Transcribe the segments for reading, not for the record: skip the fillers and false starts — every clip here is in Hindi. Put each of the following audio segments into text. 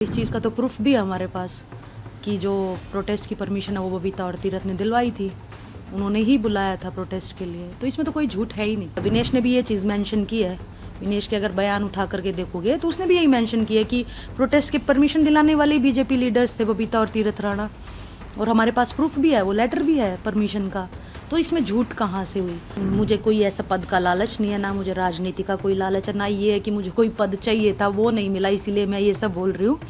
इस चीज़ का तो प्रूफ भी है हमारे पास कि जो प्रोटेस्ट की परमिशन है वो बबीता और तीरथ ने दिलवाई थी। उन्होंने ही बुलाया था प्रोटेस्ट के लिए, तो इसमें तो कोई झूठ है ही नहीं। विनेश ने भी ये चीज़ मेंशन की है। विनेश के अगर बयान उठा करके देखोगे तो उसने भी यही मेंशन किया कि प्रोटेस्ट की परमिशन दिलाने वाले बीजेपी लीडर्स थे बबीता और तीरथ राणा, और हमारे पास प्रूफ भी है, वो लेटर भी है परमिशन का। तो इसमें झूठ कहाँ से हुई? मुझे कोई ऐसा पद का लालच नहीं है, ना मुझे राजनीति का कोई लालच है, ना ये है कि मुझे कोई पद चाहिए था, वो नहीं मिला, इसीलिए मैं ये सब बोल रही हूँ।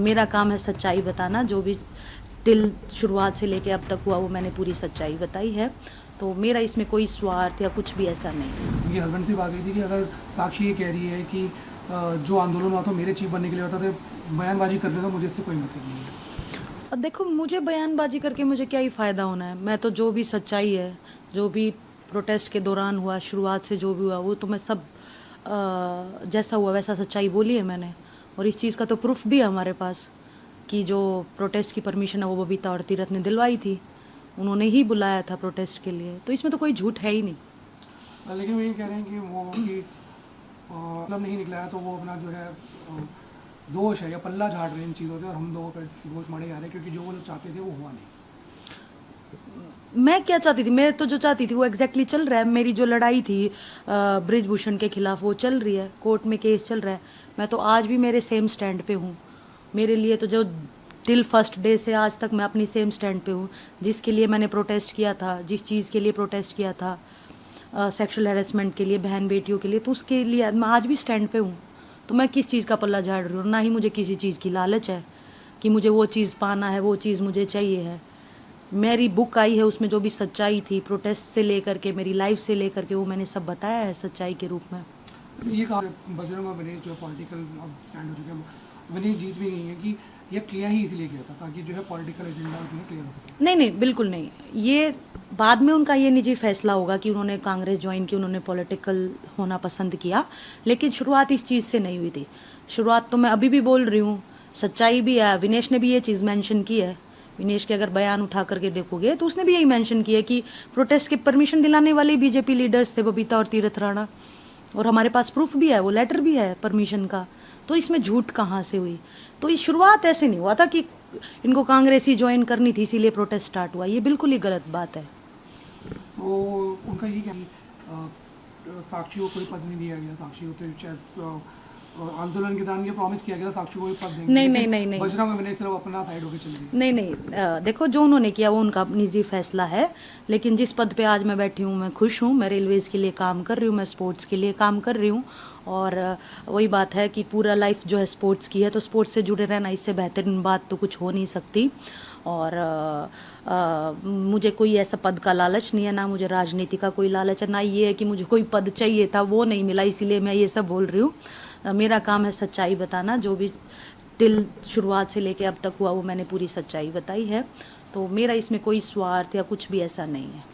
मेरा काम है सच्चाई बताना। जो भी टिल शुरुआत से लेके अब तक हुआ वो मैंने पूरी सच्चाई बताई है। तो मेरा इसमें कोई स्वार्थ या कुछ भी ऐसा नहीं है। ये हस्बैंड से बात हुई थी कि अगर साक्षी ये कह रही है कि जो आंदोलन हुआ था मेरे चीफ बनने के लिए होता था, बयानबाजी करने का मुझे इससे कोई मतलब नहीं है। देखो, मुझे बयानबाजी करके मुझे क्या ही फ़ायदा होना है? मैं तो जो भी सच्चाई है, जो भी प्रोटेस्ट के दौरान हुआ, शुरुआत से जो भी हुआ, वो तो मैं सब जैसा हुआ वैसा सच्चाई बोली है मैंने। और इस चीज़ का तो प्रूफ भी है हमारे पास कि जो प्रोटेस्ट की परमिशन है वो बबीता और तीरथ ने दिलवाई थी। उन्होंने ही बुलाया था प्रोटेस्ट के लिए, तो इसमें तो कोई झूठ है ही नहीं। लेकिन वो ये कह रहे हैं कि वो कि मतलब नहीं निकला है तो वो अपना जो है दोष है या पल्ला झाड़ रहे हैं इन चीज़ों से, और हम लोगों पर दोष मारे जा रहे हैं क्योंकि जो वो लोग चाहते थे वो हुआ नहीं। मैं क्या चाहती थी? मैं तो जो चाहती थी वो एग्जैक्टली चल रहा है। मेरी जो लड़ाई थी ब्रिजभूषण के खिलाफ वो चल रही है, कोर्ट में केस चल रहा है। मैं तो आज भी मेरे सेम स्टैंड पे हूँ। मेरे लिए तो जो टिल फर्स्ट डे से आज तक मैं अपनी सेम स्टैंड पे हूँ। जिसके लिए मैंने प्रोटेस्ट किया था, जिस चीज़ के लिए प्रोटेस्ट किया था, सेक्शुअल हैरेसमेंट के लिए, बहन बेटियों के लिए, तो उसके लिए मैं आज भी स्टैंड पे हूँ। तो मैं किस चीज़ का पल्ला झाड़ रही हूँ? ना ही मुझे किसी चीज़ की लालच है कि मुझे वो चीज़ पाना है, वो चीज़ मुझे चाहिए है। मेरी बुक आई है, उसमें जो भी सच्चाई थी प्रोटेस्ट से लेकर के, मेरी लाइफ से लेकर के, वो मैंने सब बताया है सच्चाई के रूप में। ये कहा बजरंग और विनेश जो पॉलिटिकल स्टैंड हो चुके हैं, विनेश जीत भी गई है कि ये किया ही इसलिए किया था ताकि जो है पॉलिटिकल एजेंडा उसमें क्लियर हो सके। नहीं नहीं, बिल्कुल नहीं। ये बाद में उनका ये निजी फैसला होगा कि उन्होंने कांग्रेस ज्वाइन की, उन्होंने पॉलिटिकल होना पसंद किया, लेकिन शुरुआत इस चीज़ से नहीं हुई थी। शुरुआत तो मैं अभी भी बोल रही हूँ, सच्चाई भी है। विनेश ने भी ये चीज़ मेंशन की है। विनेश के अगर बयान उठा करके देखोगे तो उसने भी यही मेंशन किया कि प्रोटेस्ट की परमिशन दिलाने वाले बीजेपी लीडर्स थे बबीता और तीरथ राणा, और हमारे पास प्रूफ भी है, वो लेटर भी है परमिशन का। तो इसमें झूठ कहाँ से हुई? तो ये शुरुआत ऐसे नहीं हुआ था कि इनको कांग्रेस ही ज्वाइन करनी थी इसीलिए प्रोटेस्ट स्टार्ट हुआ। ये बिल्कुल ही गलत बात है। तो उनका ये क्या साक्षी को कोई पद नहीं दिया गया, साक्षी को तो शायद आंदोलन के दौरान ये प्रॉमिस किया गया था साक्षी को कोई पद देंगे। नहीं नहीं नहीं नहीं बजरंग और विनेश सिर्फ अपना साइड होकर चल रही। नहीं नहीं, देखो, जो उन्होंने किया वो उनका निजी फैसला है, लेकिन जिस पद पे आज मैं बैठी हूँ मैं खुश हूँ। मैं रेलवेज़ के लिए काम कर रही हूँ, मैं स्पोर्ट्स के लिए काम कर रही हूँ, और वही बात है कि पूरा लाइफ जो है स्पोर्ट्स की है, तो स्पोर्ट्स से जुड़े रहना, इससे बेहतरीन बात तो कुछ हो नहीं सकती। और मुझे कोई ऐसा पद का लालच नहीं है, ना मुझे राजनीति का कोई लालच है, ना ये है कि मुझे कोई पद चाहिए था, वो नहीं मिला, इसीलिए मैं ये सब बोल रही हूँ। मेरा काम है सच्चाई बताना। जो भी टिल शुरुआत से लेके अब तक हुआ वो मैंने पूरी सच्चाई बताई है। तो मेरा इसमें कोई स्वार्थ या कुछ भी ऐसा नहीं है।